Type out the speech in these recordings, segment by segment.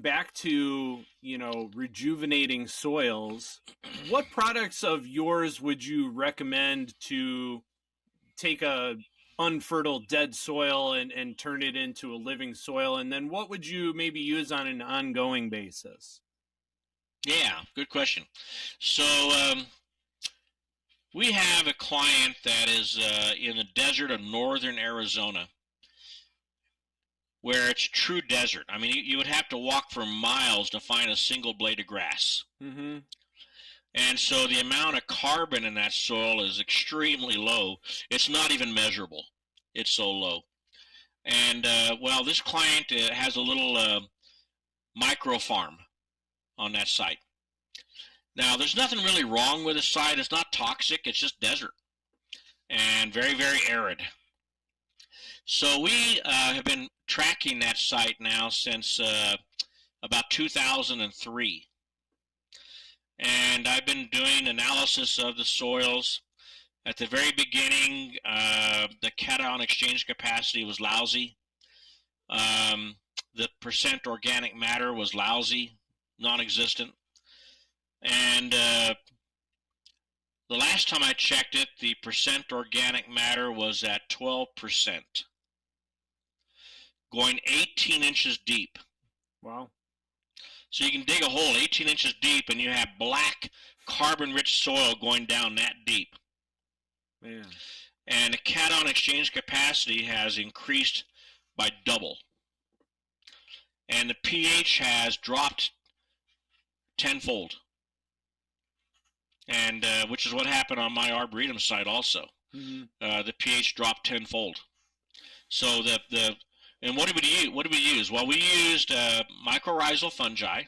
back to, rejuvenating soils, what products of yours would you recommend to take a unfertile dead soil and turn it into a living soil? And then what would you maybe use on an ongoing basis? Yeah, good question. So we have a client that is in the desert of northern Arizona, where it's true desert. I mean, you would have to walk for miles to find a single blade of grass. Mm-hmm. And so the amount of carbon in that soil is extremely low. It's not even measurable. It's so low. And, well, this client has a little micro farm on that site. Now, there's nothing really wrong with the site. It's not toxic. It's just desert and very, very arid. So we have been tracking that site now since about 2003. And I've been doing analysis of the soils. At the very beginning, the cation exchange capacity was lousy. The percent organic matter was lousy, non-existent. And the last time I checked it, the percent organic matter was at 12%, going 18 inches deep. Wow. So you can dig a hole 18 inches deep and you have black carbon-rich soil going down that deep. Man. And the cation exchange capacity has increased by double. And the pH has dropped tenfold. And which is what happened on my Arboretum site also. Mm-hmm. The pH dropped tenfold. So and what did we use? Well, we used mycorrhizal fungi.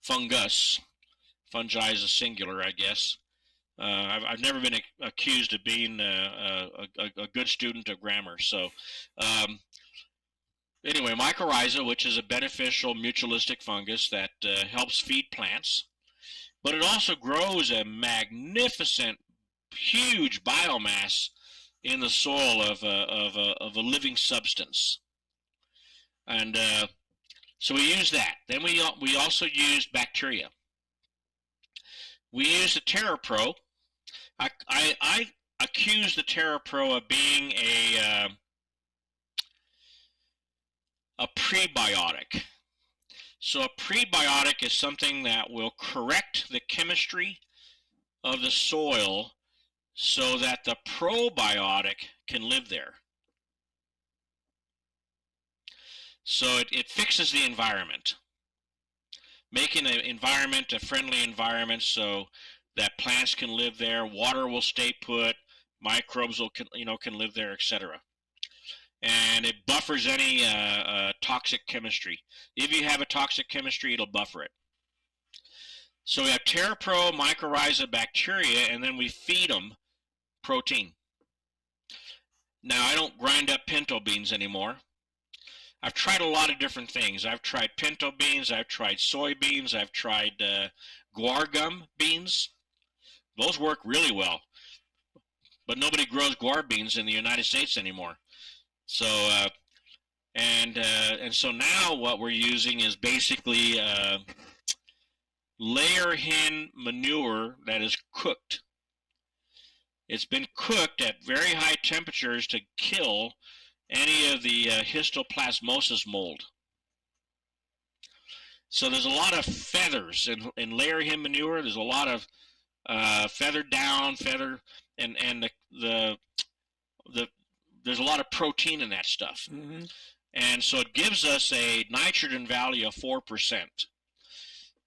Fungus. Fungi is a singular, I guess. I've never been accused of being a good student of grammar. So anyway, mycorrhiza, which is a beneficial mutualistic fungus that helps feed plants, but it also grows a magnificent, huge biomass in the soil of a living substance. And so we use that. Then we also used bacteria. We used the TerraPro. I accuse the TerraPro of being a prebiotic. So a prebiotic is something that will correct the chemistry of the soil so that the probiotic can live there. So it fixes the environment, making an environment a friendly environment so that plants can live there, water will stay put, microbes can live there, etc. And it buffers any toxic chemistry. If you have a toxic chemistry, it'll buffer it. So we have TerraPro, mycorrhiza, bacteria, and then we feed them protein. Now, I don't grind up pinto beans anymore. I've tried a lot of different things. I've tried pinto beans, I've tried soybeans, I've tried guar gum beans. Those work really well. But nobody grows guar beans in the United States anymore. So, and so now what we're using is basically layer hen manure that is cooked. It's been cooked at very high temperatures to kill any of the histoplasmosis mold. So there's a lot of feathers in layer hen manure. There's a lot of feather down, and there's a lot of protein in that stuff. Mm-hmm. And so it gives us a nitrogen value of 4%.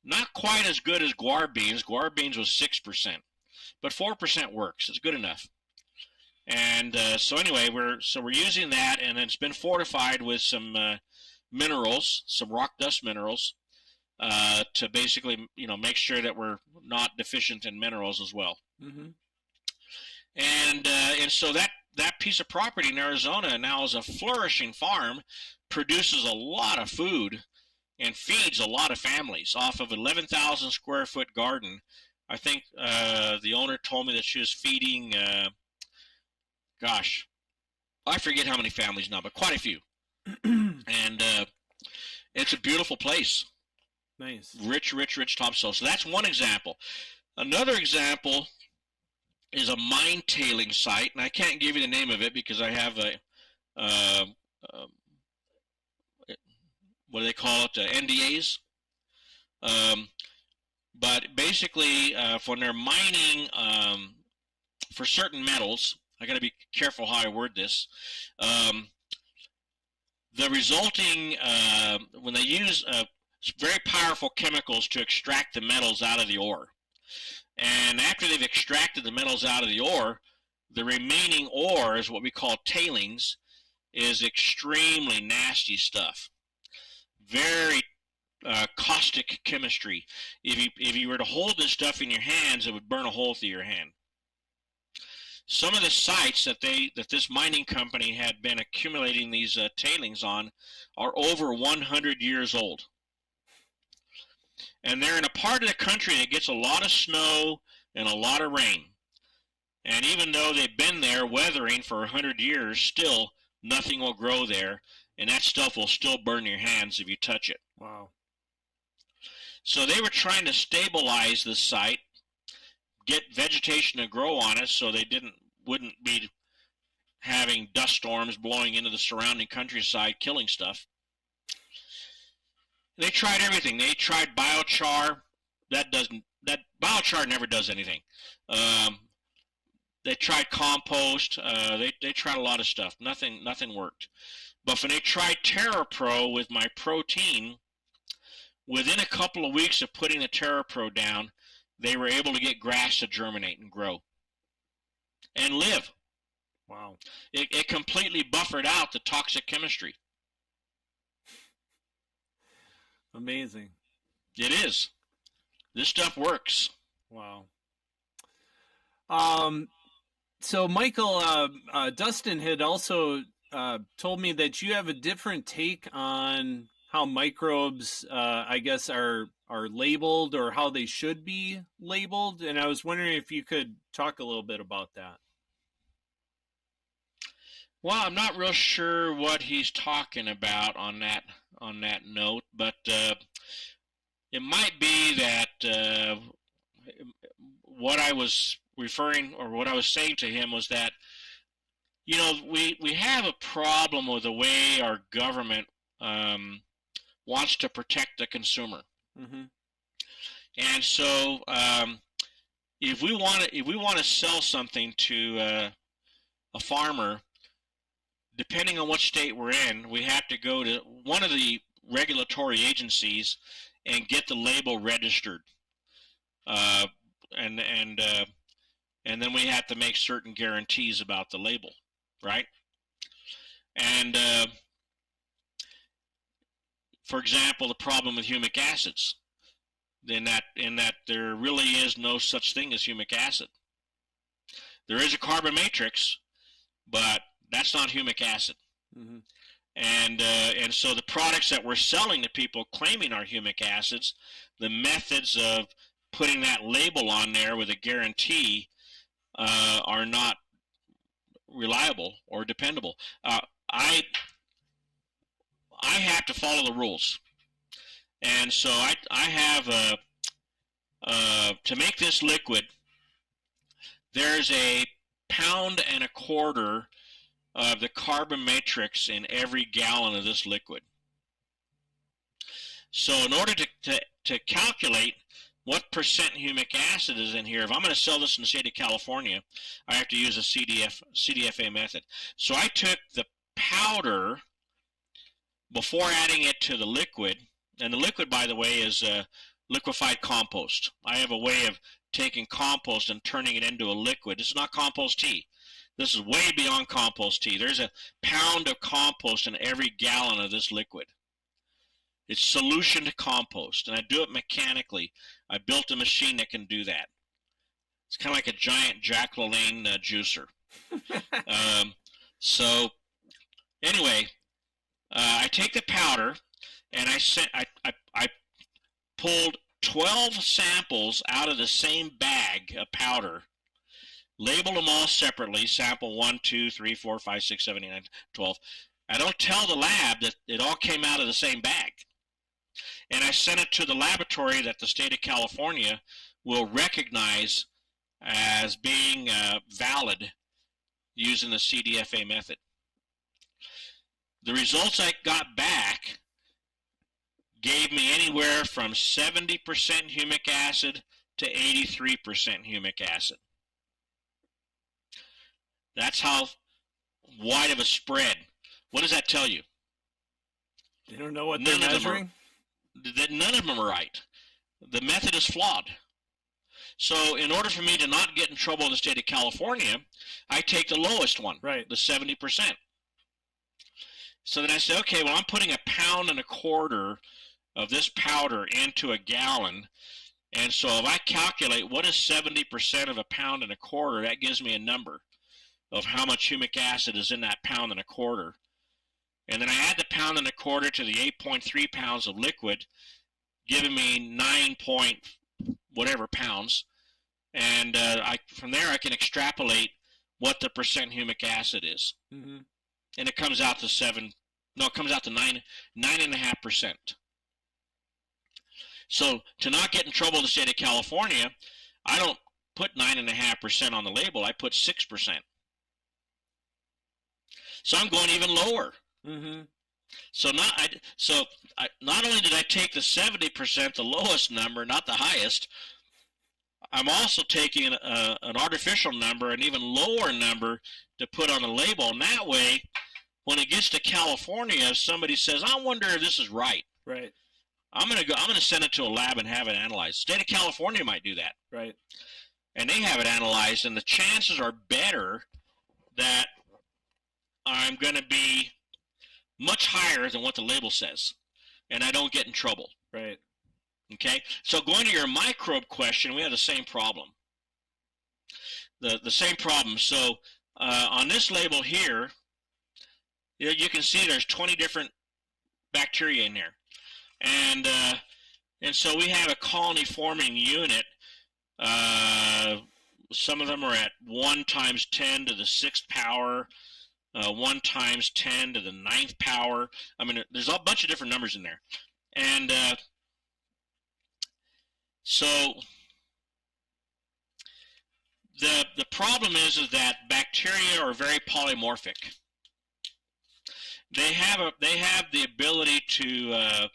Not quite as good as guar beans. Guar beans was 6%. But 4% works. It's good enough. And so anyway, we're using that, and it's been fortified with some minerals, some rock dust minerals, to basically make sure that we're not deficient in minerals as well. Mm-hmm. And so that piece of property in Arizona now is a flourishing farm, produces a lot of food, and feeds a lot of families off of 11,000 square foot garden. I think the owner told me that she was feeding, gosh, I forget how many families now, but quite a few. It's a beautiful place. Nice. Rich, rich, rich topsoil. So that's one example. Another example is a mine tailing site, and I can't give you the name of it because I have a uh, uh, what do they call it? NDAs. Um, but basically, when they're mining for certain metals, I got to be careful how I word this. The resulting, when they use very powerful chemicals to extract the metals out of the ore, and after they've extracted the metals out of the ore, the remaining ore is what we call tailings, is extremely nasty stuff. Very caustic chemistry. If you were to hold this stuff in your hands, it would burn a hole through your hand. Some of the sites that this mining company had been accumulating these tailings on are over 100 years old. And they're in a part of the country that gets a lot of snow and a lot of rain. And even though they've been there weathering for 100 years, still nothing will grow there, and that stuff will still burn your hands if you touch it. Wow. So they were trying to stabilize the site, get vegetation to grow on it so they wouldn't be having dust storms blowing into the surrounding countryside, killing stuff. They tried everything. They tried biochar. That biochar never does anything. They tried compost. They tried a lot of stuff. Nothing worked. But when they tried TerraPro with my protein, within a couple of weeks of putting the TerraPro down, they were able to get grass to germinate and grow and live. Wow. It completely buffered out the toxic chemistry. Amazing. It is. This stuff works. Wow. So Michael, Dustin had also told me that you have a different take on how microbes, I guess, are labeled or how they should be labeled, and I was wondering if you could talk a little bit about that. Well, I'm not real sure what he's talking about on that note, but it might be that what I was referring or what I was saying to him was that, you know, we have a problem with the way our government wants to protect the consumer. Mm-hmm. And so if we want to sell something to a farmer, depending on what state we're in, we have to go to one of the regulatory agencies and get the label registered, and then we have to make certain guarantees about the label, right? And for example, the problem with humic acids, in that there really is no such thing as humic acid. There is a carbon matrix, but that's not humic acid. Mm-hmm. And so the products that we're selling to people claiming are humic acids, the methods of putting that label on there with a guarantee are not reliable or dependable. I have to follow the rules, and so I have to make this liquid. There's a 1.25 pounds of the carbon matrix in every gallon of this liquid. So in order to calculate what percent humic acid is in here, if I'm going to sell this in the state of California, I have to use a CDFA method. So I took the powder before adding it to the liquid, and the liquid, by the way, is liquefied compost. I have a way of taking compost and turning it into a liquid. This is not compost tea. This is way beyond compost tea. There's a pound of compost in every gallon of this liquid. It's solution to compost, and I do it mechanically. I built a machine that can do that. It's kind of like a giant Jack LaLanne juicer. So anyway, I take the powder, and I pulled 12 samples out of the same bag of powder, labeled them all separately, sample 1, 2, 3, 4, 5, 6, 7, 8, 9, 12. I don't tell the lab that it all came out of the same bag. and I sent it to the laboratory that the state of California will recognize as being valid using the CDFA method. The results I got back gave me anywhere from 70% humic acid to 83% humic acid. That's how wide of a spread. What does that tell you? They don't know what they're measuring? That none of them are right. The method is flawed. So in order for me to not get in trouble in the state of California, I take the lowest one, right, the 70%. So then I say, okay, well, I'm putting 1.25 pounds of this powder into a gallon. And so if I calculate what is 70% of 1.25 pounds, that gives me a number of how much humic acid is in that 1.25 pounds. And then I add the 1.25 pounds to the 8.3 pounds of liquid, giving me 9 point whatever pounds. And from there I can extrapolate what the percent humic acid is. Mm-hmm. And it comes out to 9.5%. So to not get in trouble in the state of California, I don't put 9.5% on the label, I put 6%. So I'm going even lower. Mm-hmm. So not only did I take the 70%, the lowest number, not the highest, I'm also taking an artificial number, an even lower number to put on the label. And that way, when it gets to California, if somebody says, I wonder if this is right. Right. I'm gonna send it to a lab and have it analyzed. The state of California might do that. Right. And they have it analyzed, and the chances are better that I'm going to be much higher than what the label says, and I don't get in trouble. Right. Okay? So going to your microbe question, we have the same problem. The same problem. So on this label here, you can see there's 20 different bacteria in there. And so we have a colony forming unit. Some of them are at 1 times 10 to the 6th power, 1 times 10 to the 9th power. I mean, there's a bunch of different numbers in there. And so the problem is that bacteria are very polymorphic. They have the ability to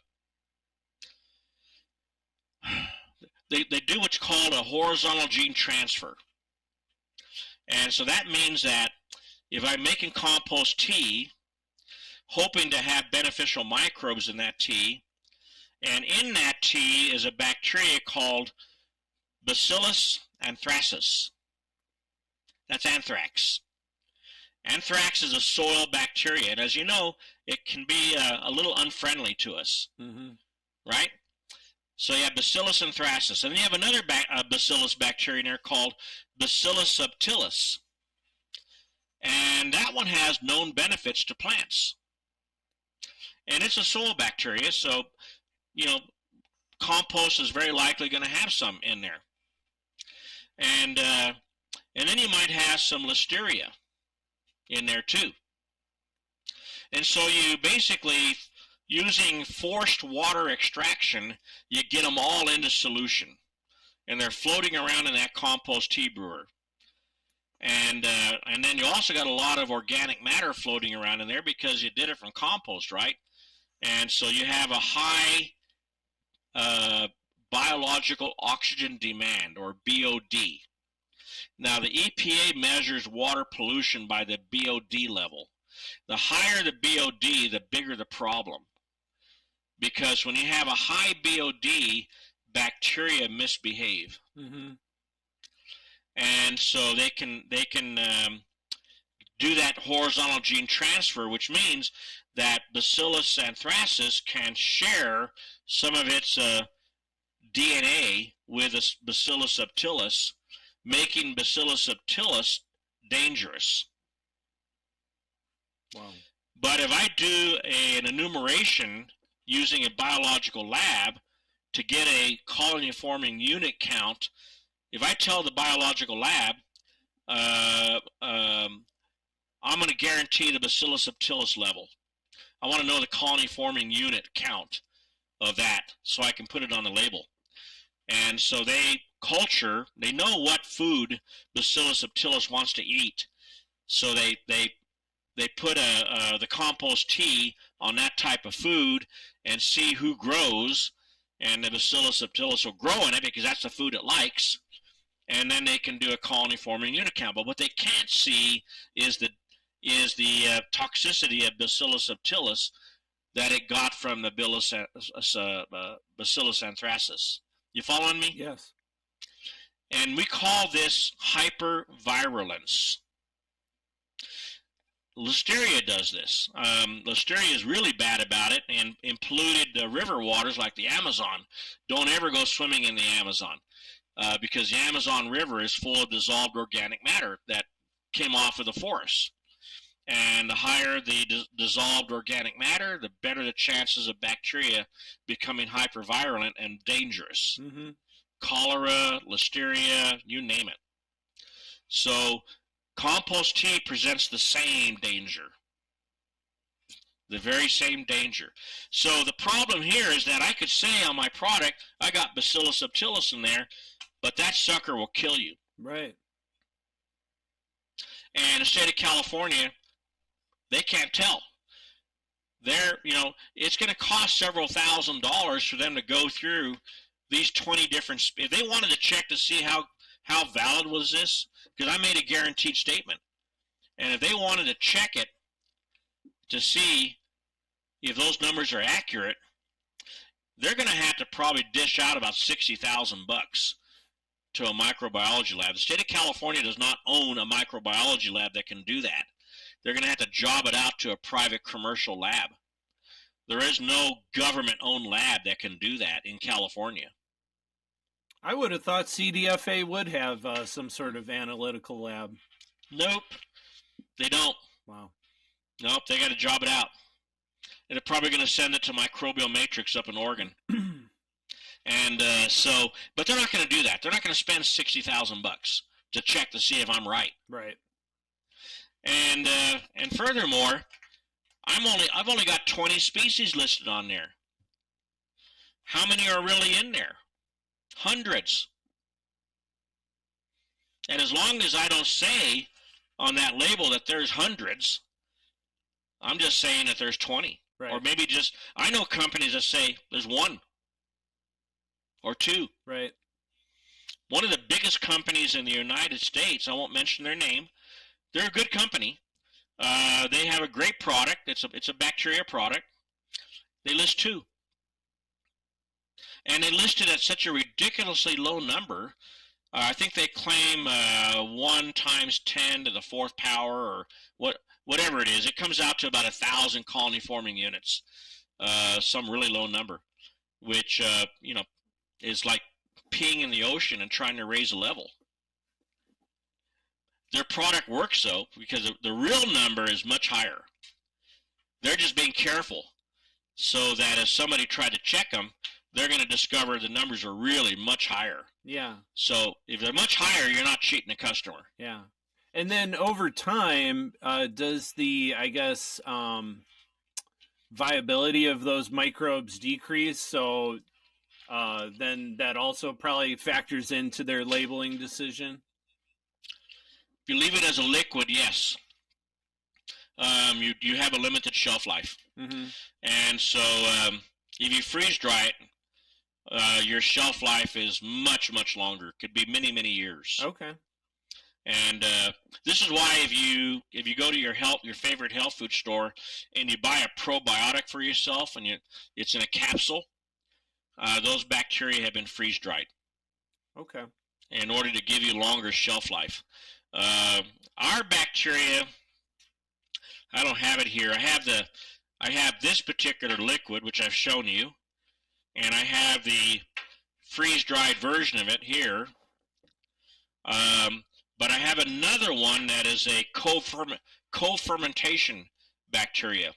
they do what's called a horizontal gene transfer. And so that means that if I'm making compost tea, hoping to have beneficial microbes in that tea, and in that tea is a bacteria called Bacillus anthracis. That's anthrax. Anthrax is a soil bacteria, and as you know, it can be a little unfriendly to us, right? So you have Bacillus anthracis, and then you have another bacillus bacteria in there called Bacillus subtilis, and that one has known benefits to plants. And it's a soil bacteria, so compost is very likely going to have some in there. And then you might have some listeria in there too. And so you basically, using forced water extraction, you get them all into solution. And they're floating around in that compost tea brewer. And then you also got a lot of organic matter floating around in there because you did it from compost, right? And so you have a high biological oxygen demand, or BOD. Now, the EPA measures water pollution by the BOD level. The higher the BOD, the bigger the problem. Because when you have a high BOD, bacteria misbehave. And so they can do that horizontal gene transfer, which means that Bacillus anthracis can share some of its DNA with a Bacillus subtilis, making Bacillus subtilis dangerous. Wow. But if I do an enumeration using a biological lab to get a colony forming unit count, if I tell the biological lab, I'm going to guarantee the Bacillus subtilis level. I want to know the colony forming unit count of that so I can put it on the label. And so they know what food Bacillus subtilis wants to eat. So they put the compost tea on that type of food and see who grows, and the Bacillus subtilis will grow in it because that's the food it likes, and then they can do a colony forming unit count. But what they can't see is the toxicity of Bacillus subtilis that it got from the Bacillus anthracis. You following me? Yes. And we call this hypervirulence. Listeria does this. Listeria is really bad about it, and polluted river waters like the Amazon. Don't ever go swimming in the Amazon because the Amazon River is full of dissolved organic matter that came off of the forest. And the higher the dissolved organic matter, the better the chances of bacteria becoming hypervirulent and dangerous. Mm-hmm. Cholera, listeria, you name it. So compost tea presents the same danger, the very same danger. So the problem here is that I could say on my product, I got Bacillus subtilis in there, but that sucker will kill you. Right. And the state of California, they can't tell. It's going to cost several $1,000s for them to go through these 20 different, if they wanted to check to see how valid was this, because I made a guaranteed statement. And if they wanted to check it to see if those numbers are accurate, they're going to have to probably dish out about $60,000 to a microbiology lab. The state of California does not own a microbiology lab that can do that. They're going to have to job it out to a private commercial lab. There is no government-owned lab that can do that in California. I would have thought CDFA would have some sort of analytical lab. Nope, they don't. Wow. Nope, they got to job it out. And they're probably going to send it to Microbial Matrix up in Oregon. And but they're not going to do that. They're not going to spend $60,000 to check to see if I'm right. Right. And furthermore, I've only got 20 species listed on there. How many are really in there? Hundreds. And as long as I don't say on that label that there's hundreds, I'm just saying that there's 20. Right. Or maybe I know companies that say there's 1 or 2. Right. One of the biggest companies in the United States, I won't mention their name, they're a good company. They have a great product. It's a bacteria product. They list 2. And they listed at such a ridiculously low number. I think they claim 1 times 10 to the 4th power, or whatever it is. It comes out to about 1,000 colony forming units, some really low number, which is like peeing in the ocean and trying to raise a level. Their product works though, because the real number is much higher. They're just being careful so that if somebody tried to check them, they're going to discover the numbers are really much higher. Yeah. So if they're much higher, you're not cheating the customer. Yeah. And then over time, does the, viability of those microbes decrease? So then that also probably factors into their labeling decision? If you leave it as a liquid, yes. You have a limited shelf life. Mm-hmm. And so if you freeze dry it, your shelf life is much, much longer. It could be many, many years. Okay. And this is why if you go to your favorite health food store and you buy a probiotic for yourself and it's in a capsule, those bacteria have been freeze dried. Okay. In order to give you longer shelf life. Our bacteria, I don't have it here. I have this particular liquid, which I've shown you, and I have the freeze-dried version of it here. But I have another one that is a co-fermentation bacteria.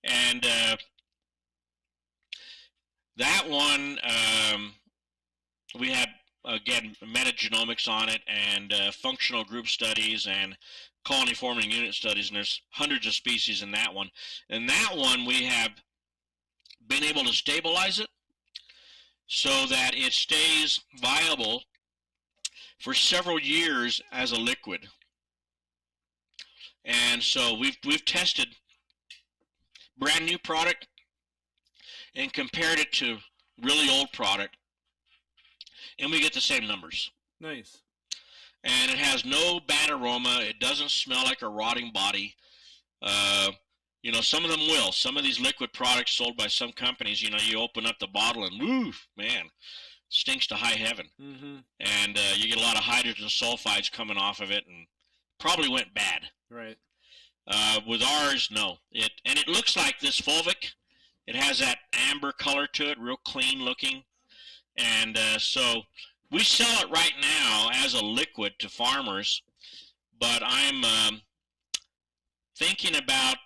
And that one, we have, again, metagenomics on it and functional group studies and colony forming unit studies, and there's hundreds of species in that one. And that one we have been able to stabilize it so that it stays viable for several years as a liquid. And so we've tested brand new product and compared it to really old product, and we get the same numbers. Nice. And it has no bad aroma. It doesn't smell like a rotting body. You know, some of them will. Some of these liquid products sold by some companies, you know, you open up the bottle and, woo, man, stinks to high heaven. Mm-hmm. And you get a lot of hydrogen sulfides coming off of it, and probably went bad. Right. With ours, no. And it looks like this fulvic. It has that amber color to it, real clean looking. And so we sell it right now as a liquid to farmers, but I'm thinking about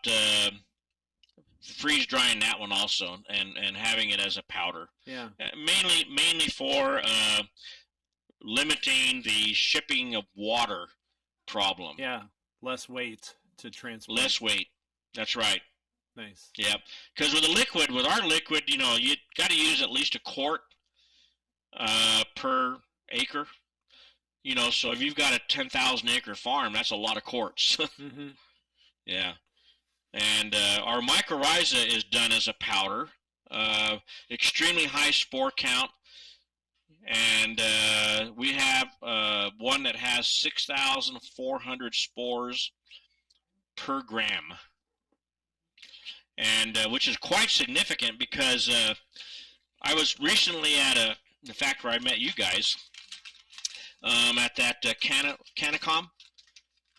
freeze drying that one also and having it as a powder. Yeah. Mainly for limiting the shipping of water problem. Yeah. Less weight to transport. Less weight. That's right. Nice. Yeah. Because with our liquid, you know, you got to use at least a quart per acre. You know, so if you've got a 10,000 acre farm, that's a lot of quarts. Mm-hmm. Yeah. And our mycorrhiza is done as a powder, extremely high spore count, and we have one that has 6,400 spores per gram, and which is quite significant because I was recently at the factory where I met you guys, at that Canicom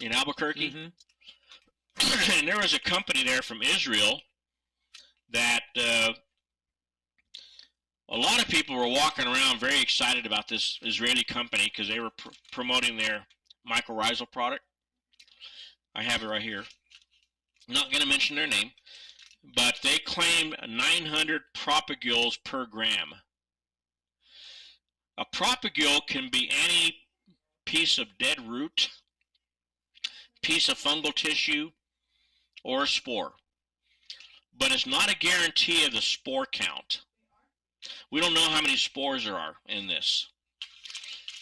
in Albuquerque. Mm-hmm. And there was a company there from Israel that a lot of people were walking around very excited about this Israeli company because they were promoting their mycorrhizal product. I have it right here. I'm not going to mention their name, but they claim 900 propagules per gram. A propagule can be any piece of dead root, piece of fungal tissue, or a spore, but it's not a guarantee of the spore count. We don't know how many spores there are in this,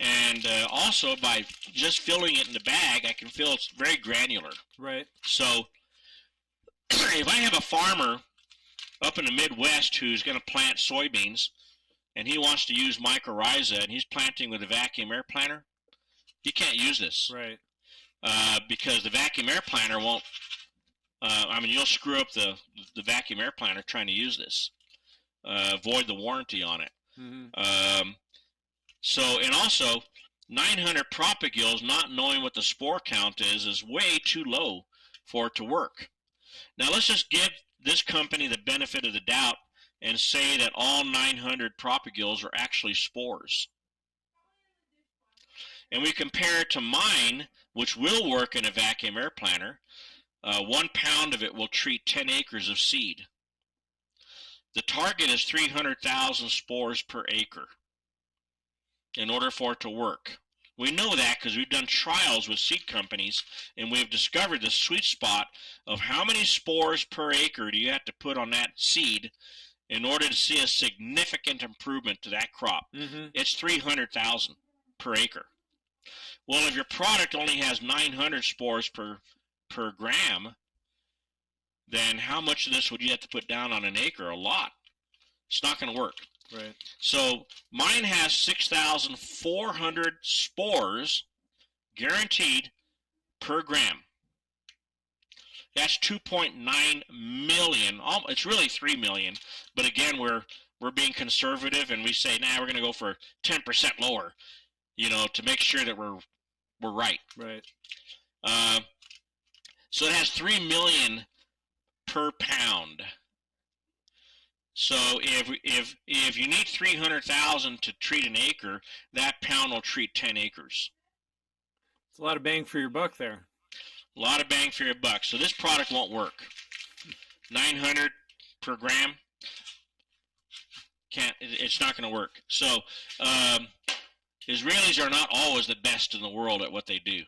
and also by just filling it in the bag, I can feel it's very granular. Right. So if I have a farmer up in the Midwest who's going to plant soybeans and he wants to use mycorrhiza and he's planting with a vacuum air planter, he can't use this. Right. Because the vacuum air planter won't, I mean, you'll screw up the vacuum air planter trying to use this, void the warranty on it. Mm-hmm. So, and also, 900 propagules, not knowing what the spore count is way too low for it to work. Now, let's just give this company the benefit of the doubt and say that all 900 propagules are actually spores. And we compare it to mine, which will work in a vacuum air planter. 1 pound of it will treat 10 acres of seed. The target is 300,000 spores per acre in order for it to work. We know that because we've done trials with seed companies, and we've discovered the sweet spot of how many spores per acre do you have to put on that seed in order to see a significant improvement to that crop. Mm-hmm. It's 300,000 per acre. Well, if your product only has 900 spores per gram, then how much of this would you have to put down on an acre? A lot. It's not going to work. Right. So mine has 6,400 spores guaranteed per gram. That's 2.9 million. It's really 3 million, but again, we're being conservative, and we say, nah, we're going to go for 10% lower, you know, to make sure that we're right. Right. So it has 3 million per pound. So if you need 300,000 to treat an acre, that pound will treat 10 acres. It's a lot of bang for your buck there. A lot of bang for your buck. So this product won't work. 900 per gram. It's not going to work. So Israelis are not always the best in the world at what they do.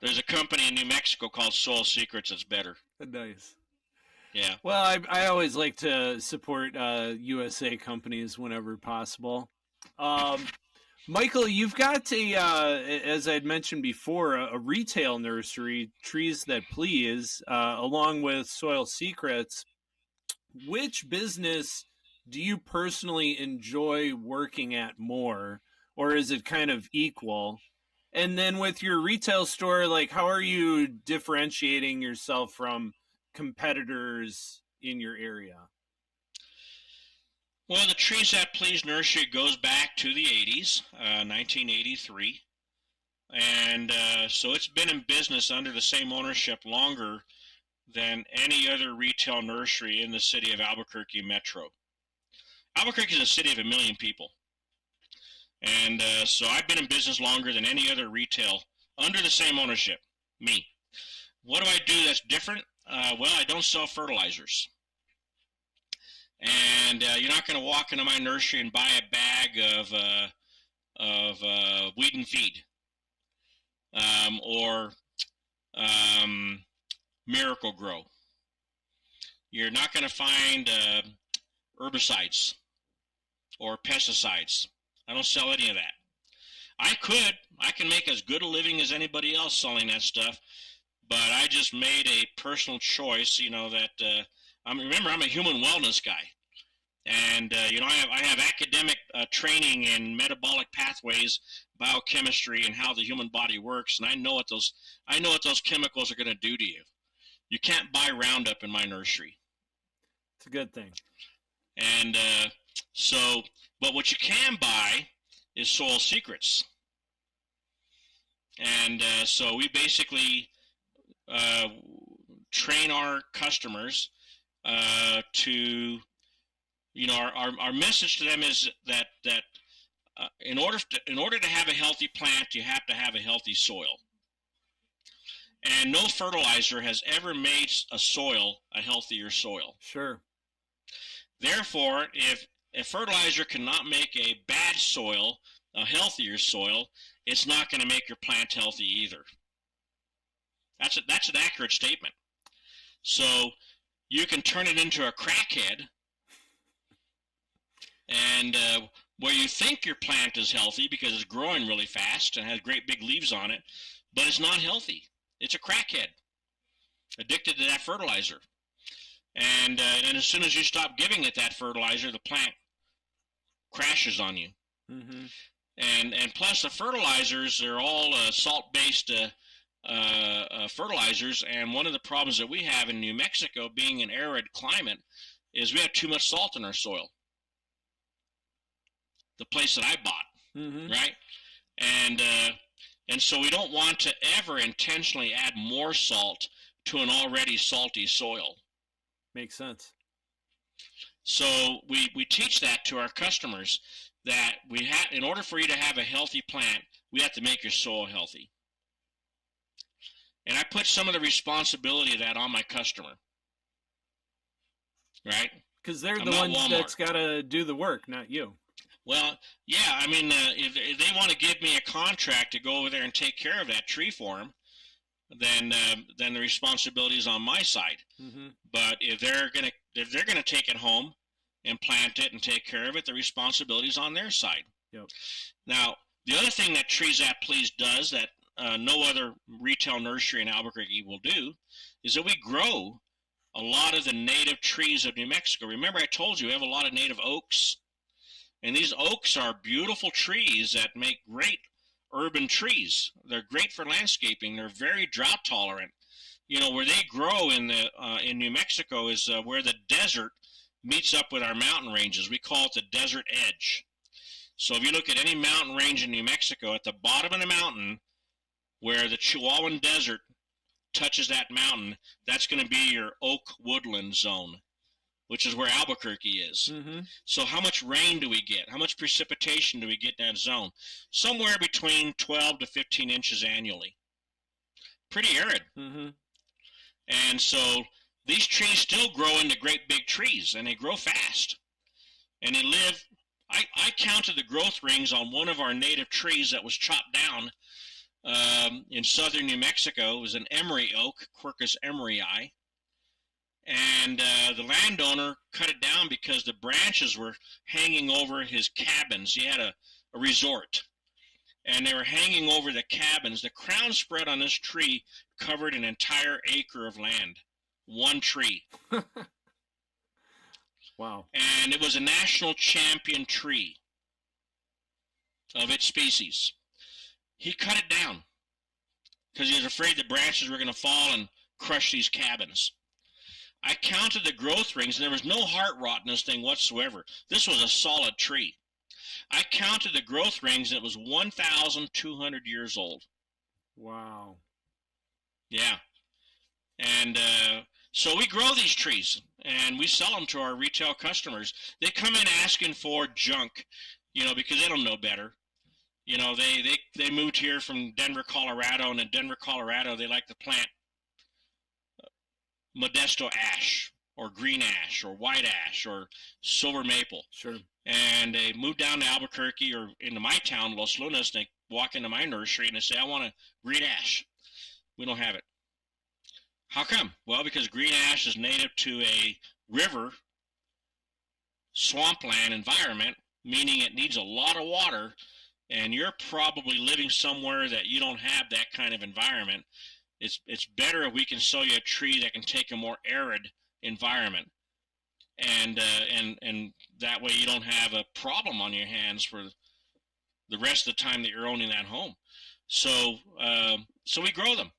There's a company in New Mexico called Soil Secrets that's better. Nice. Yeah. Well, I always like to support USA companies whenever possible. Um, Michael, you've got as I'd mentioned before, a retail nursery, Trees That Please, along with Soil Secrets. Which business do you personally enjoy working at more, or is it kind of equal? And then with your retail store, like how are you differentiating yourself from competitors in your area? Well, the Trees That Please nursery goes back to the 80s, 1983. And so it's been in business under the same ownership longer than any other retail nursery in the city of Albuquerque Metro. Albuquerque is a city of 1 million people. And so I've been in business longer than any other retail under the same ownership, me. What do I do that's different? Well, I don't sell fertilizers. And you're not going to walk into my nursery and buy a bag of weed and feed or Miracle Grow. You're not going to find herbicides or pesticides. I don't sell any of that. I can make as good a living as anybody else selling that stuff, but I just made a personal choice, that remember, I'm a human wellness guy. And, I have academic training in metabolic pathways, biochemistry, and how the human body works. And I know what those chemicals are going to do to you. You can't buy Roundup in my nursery. It's a good thing. And but what you can buy is Soil Secrets. And so we basically train our customers to, our message to them is that in order to have a healthy plant, you have to have a healthy soil. And no fertilizer has ever made a soil a healthier soil. Sure. Therefore, if a fertilizer cannot make a bad soil a healthier soil, it's not going to make your plant healthy either. That's an accurate statement. So you can turn it into a crackhead, and where you think your plant is healthy because it's growing really fast and has great big leaves on it, but it's not healthy. It's a crackhead, addicted to that fertilizer. And as soon as you stop giving it that fertilizer, the plant crashes on you. Mm-hmm. And plus the fertilizers are all salt-based fertilizers, and one of the problems that we have in New Mexico, being an arid climate, is we have too much salt in our soil. The place that I bought, mm-hmm. right? And so we don't want to ever intentionally add more salt to an already salty soil. Makes sense. So we teach that to our customers, that in order for you to have a healthy plant, we have to make your soil healthy. And I put some of the responsibility of that on my customer, right? Because they're the ones that's got to do the work, not you. Well, yeah, I mean, if they want to give me a contract to go over there and take care of that tree for them, then the responsibility is on my side. Mm-hmm. But if they're gonna take it home and plant it and take care of it, the responsibility is on their side. Yep. Now, the other thing that Trees That Please does that no other retail nursery in Albuquerque will do is that we grow a lot of the native trees of New Mexico. Remember, I told you we have a lot of native oaks, and these oaks are beautiful trees that make great urban trees. They're great for landscaping. They're very drought tolerant. Where they grow in New Mexico is where the desert meets up with our mountain ranges. We call it the desert edge. So if you look at any mountain range in New Mexico, at the bottom of the mountain, where the Chihuahuan Desert touches that mountain, that's going to be your oak woodland zone, which is where Albuquerque is. Mm-hmm. So how much rain do we get? How much precipitation do we get in that zone? Somewhere between 12 to 15 inches annually. Pretty arid. Mm-hmm. And so these trees still grow into great big trees, and they grow fast. And they live, I counted the growth rings on one of our native trees that was chopped down in southern New Mexico. It was an emery oak, Quercus emeryi. and the landowner cut it down because the branches were hanging over his cabins. He had a resort, and they were hanging over the cabins. The crown spread on this tree covered an entire acre of land. One tree. Wow. And it was a national champion tree of its species. He cut it down because he was afraid the branches were going to fall and crush these cabins. I counted the growth rings, and there was no heart rot in this thing whatsoever. This was a solid tree. I counted the growth rings, and it was 1,200 years old. Wow. Yeah. And so we grow these trees, and we sell them to our retail customers. They come in asking for junk, because they don't know better. They moved here from Denver, Colorado, and in Denver, Colorado, they like to plant Modesto ash, or green ash, or white ash, or silver maple. Sure. And they moved down to Albuquerque or into my town, Los Lunas, and they walk into my nursery and they say, I want a green ash. We don't have it. How come? Well, because green ash is native to a river, swampland environment, meaning it needs a lot of water, and you're probably living somewhere that you don't have that kind of environment. It's better if we can sell you a tree that can take a more arid environment, and that way you don't have a problem on your hands for the rest of the time that you're owning that home. So we grow them,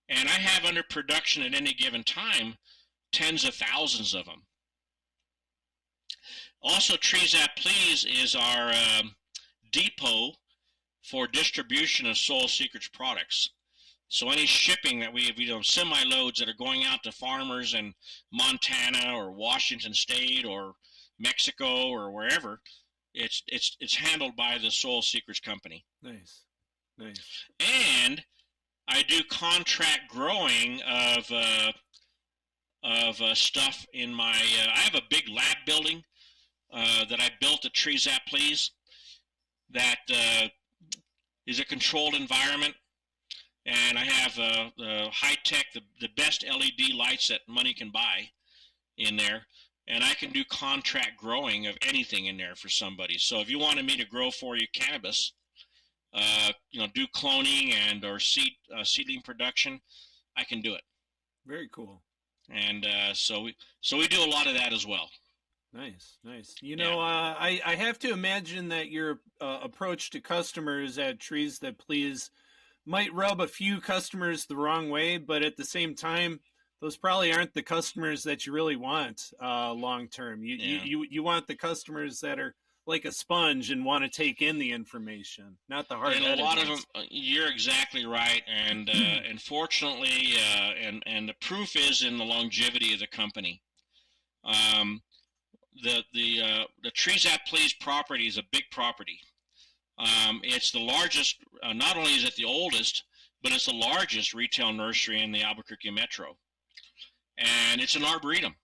and I have under production at any given time tens of thousands of them. Also, Trees That Please is our depot for distribution of Soil Secrets products. So any shipping that we have, semi-loads that are going out to farmers in Montana or Washington State or Mexico or wherever, it's handled by the Soil Secrets Company. Nice. And I do contract growing of stuff in my. I have a big lab building that I built at Trees That Please. That is a controlled environment. And I have high-tech, the best LED lights that money can buy in there. And I can do contract growing of anything in there for somebody. So if you wanted me to grow for you cannabis, do cloning and or seedling production, I can do it. Very cool. And so we do a lot of that as well. Nice. I have to imagine that your approach to customers at Trees That Please might rub a few customers the wrong way, but at the same time, those probably aren't the customers that you really want long term. You want the customers that are like a sponge and want to take in the information, not the hard. And a lot of them, you're exactly right, and unfortunately, and the proof is in the longevity of the company. The Trees That Please property is a big property. It's the largest, not only is it the oldest, but it's the largest retail nursery in the Albuquerque metro. And it's an arboretum.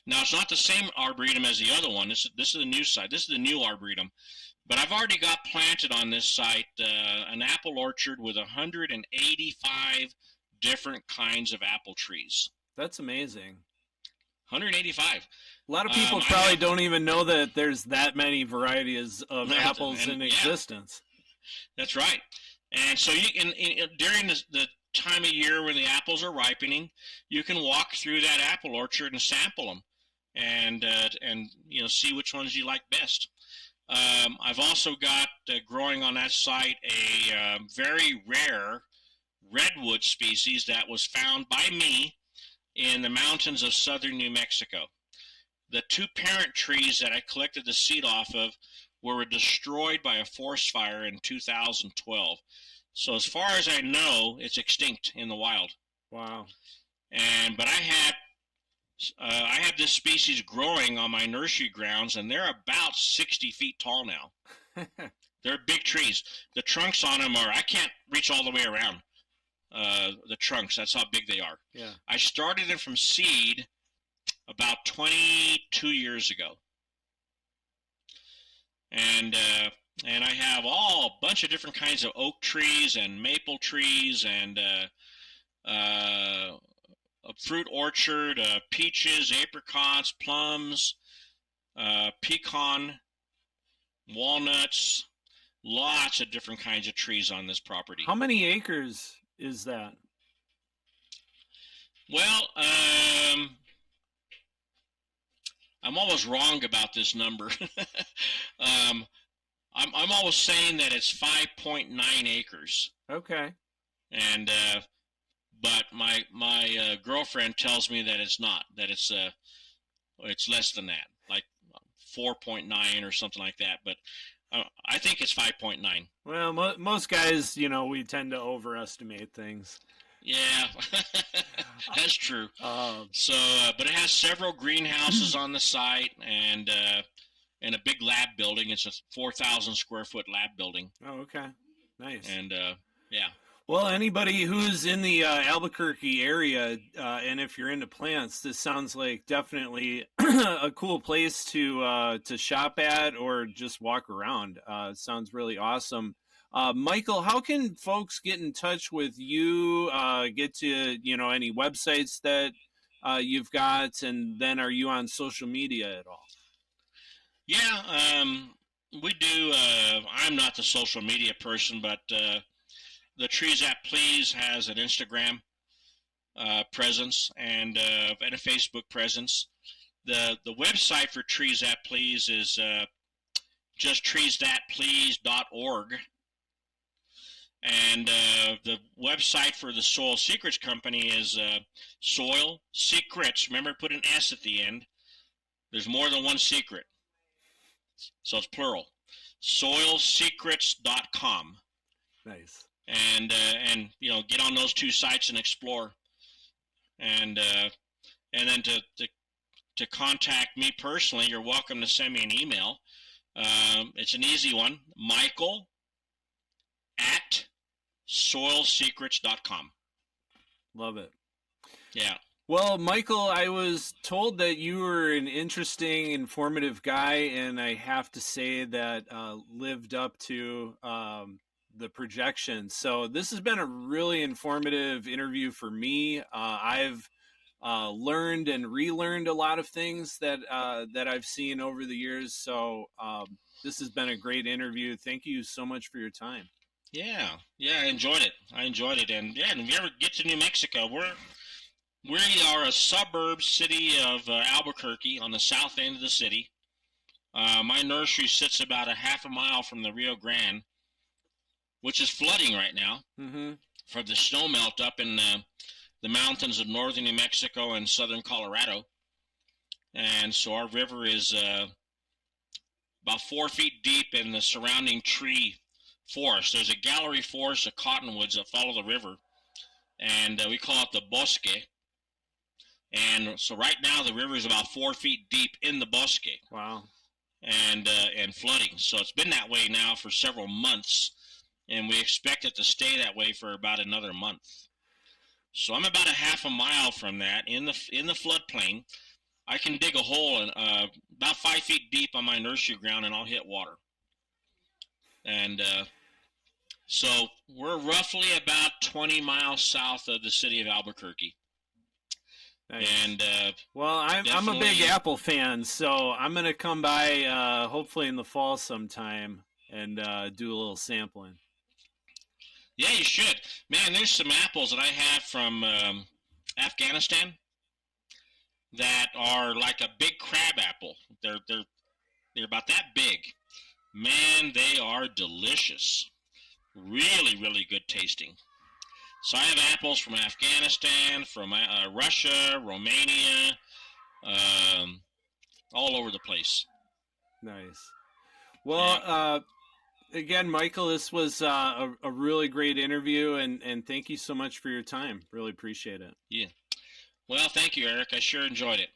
Now, it's not the same arboretum as the other one. This is the new site. This is the new arboretum. But I've already got planted on this site an apple orchard with 185 different kinds of apple trees. That's amazing. 185. A lot of people probably don't even know that there's that many varieties of apples in existence. That's right. And so during the time of year when the apples are ripening, you can walk through that apple orchard and sample them, and see which ones you like best. I've also got growing on that site a very rare redwood species that was found by me in the mountains of southern New Mexico. The two parent trees that I collected the seed off of were destroyed by a forest fire in 2012. So as far as I know, it's extinct in the wild. Wow. But I have this species growing on my nursery grounds, and they're about 60 feet tall now. They're big trees. The trunks on them I can't reach all the way around the trunks. That's how big they are. Yeah. I started them from seed about 22 years ago. And I have a bunch of different kinds of oak trees and maple trees and a fruit orchard, peaches, apricots, plums, pecan, walnuts, lots of different kinds of trees on this property. How many acres is that? Well, I'm always wrong about this number. I'm always saying that it's 5.9 acres. Okay. And but my girlfriend tells me that it's not. That it's less than that, like 4.9 or something like that. But I think it's 5.9. Well, most guys, we tend to overestimate things. Yeah, that's true. So, but it has several greenhouses on the site and a big lab building. It's a 4,000 square foot lab building. Oh, okay. Nice. And yeah. Well, anybody who's in the Albuquerque area, and if you're into plants, this sounds like definitely a cool place to shop at or just walk around. It sounds really awesome. Michael, how can folks get in touch with you? Get to any websites that you've got, and then are you on social media at all? Yeah, we do. I'm not the social media person, but the Trees That Please has an Instagram presence and a Facebook presence. The website for Trees That Please is just treesthatplease.org. And the website for the Soil Secrets Company is Soil Secrets. Remember, put an S at the end. There's more than one secret, so it's plural. Soilsecrets.com. Nice. And get on those two sites and explore. And then to contact me personally, you're welcome to send me an email. It's an easy one. Michael@soilsecrets.com. Love it. Yeah. Well, Michael, I was told that you were an interesting, informative guy, and I have to say that lived up to the projections. So this has been a really informative interview for me. I've learned and relearned a lot of things that I've seen over the years. So this has been a great interview. Thank you so much for your time. Yeah, I enjoyed it. And yeah, if you ever get to New Mexico, we are a suburb city of Albuquerque on the south end of the city. My nursery sits about a half a mile from the Rio Grande, which is flooding right now from the snow melt up in the mountains of northern New Mexico and southern Colorado. And so our river is about 4 feet deep in the surrounding tree forest. There's a gallery forest of cottonwoods that follow the river, and we call it the bosque. And so right now the river is about 4 feet deep in the bosque. Wow. And flooding. So it's been that way now for several months, and we expect it to stay that way for about another month. So I'm about a half a mile from that in the floodplain. I can dig a hole about 5 feet deep on my nursery ground, and I'll hit water. And so we're roughly about 20 miles south of the city of Albuquerque. Nice. And well, I'm a big Apple fan, so I'm gonna come by hopefully in the fall sometime and do a little sampling. Yeah, you should. Man, there's some apples that I have from Afghanistan that are like a big crab apple. They're about that big. Man, they are delicious. Really, really good tasting. So I have apples from Afghanistan, from Russia, Romania, all over the place. Nice. Well, again, Michael, this was a really great interview, and thank you so much for your time. Really appreciate it. Yeah. Well, thank you, Eric. I sure enjoyed it.